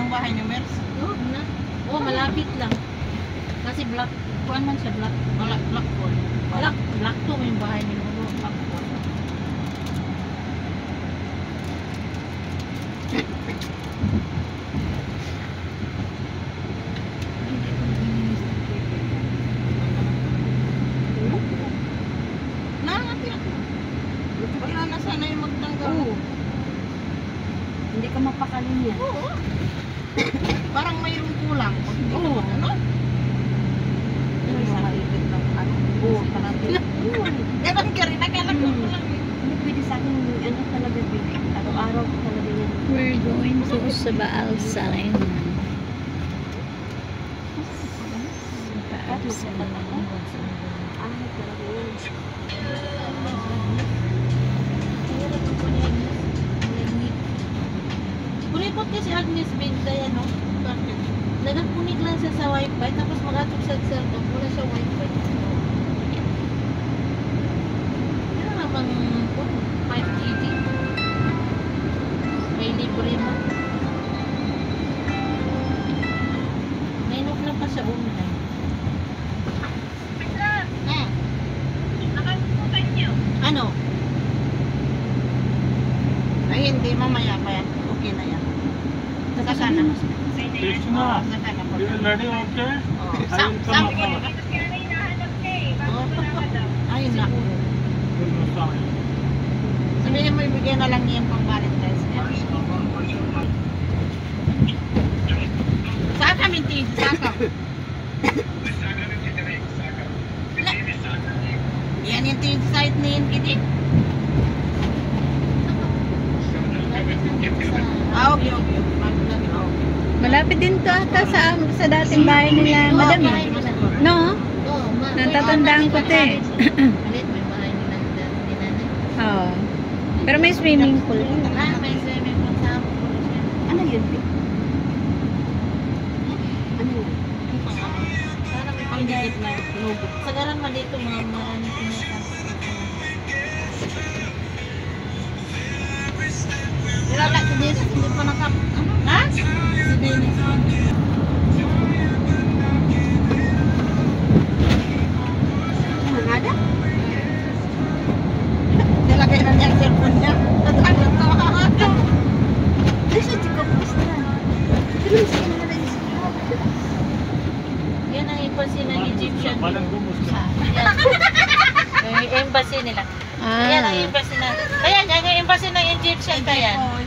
bahay niyo, Mers? Oo, na. Oo, malapit lang. Kasi black, kuan man siya, black. Black pool. Black to yung bahay niyo. Black pool. Wala na sana yung magtanggal. Oo. Hindi ka mapakalim yan. Oo. Parang mayroong kulang. Oo. Ano? May sarili lang. Oo, talaga. Ganun ka rin. Akala ko lang. Hindi pwede sa akin, ano talaga, araw-araw ko talaga yan. We're going to Sabal Salim. At masarap ako. Ano talaga yun. Kuripot kasi Agnes Benta yan, no? Bakit? Nagpunik lang siya sa wifi, tapos mag-atog sa cellphone, wala siya wifi. Yan namang 5 GB. May libre mo. 9 o'clock pa siya online. Ano? Ay, hindi. Mamaya pa yan. Okay na yan. Saka na. Krishna, Saka na. you already okay? Oh, I will come up. Ay, naku. Sabihin mo, ibigay na lang niya yung pang Valentine's Day. Saka minti. Saka. Yan yung tingin sa site ni Kitty. Okay. Malapit din to ata sa dating bahay nila, madam. No? Oo, Natatandaan ko to eh. Malit, may bahay nila ni nanay. Oo. Pero may swimming pool. May swimming pool sa pool. Ano yun, Vic? Ano yun? Sana may pangigit na logo. Sagaran man dito mga marami pinaka. Wala si Dennis, hindi pa nakap. Ano? Ha? Si Dennis. Nada? Nilagay na niya ang cellphone niya. Tatanggal na makakata. Kasi di ko gusto na. Pero mas kinala yung siya. Yan ang embassy ng Egyptian. Balang gumus ka. Yung embassy nila. Yan ang Ah. embassy na. Ayan, yan yung embassy ng Egyptian kaya. Oh,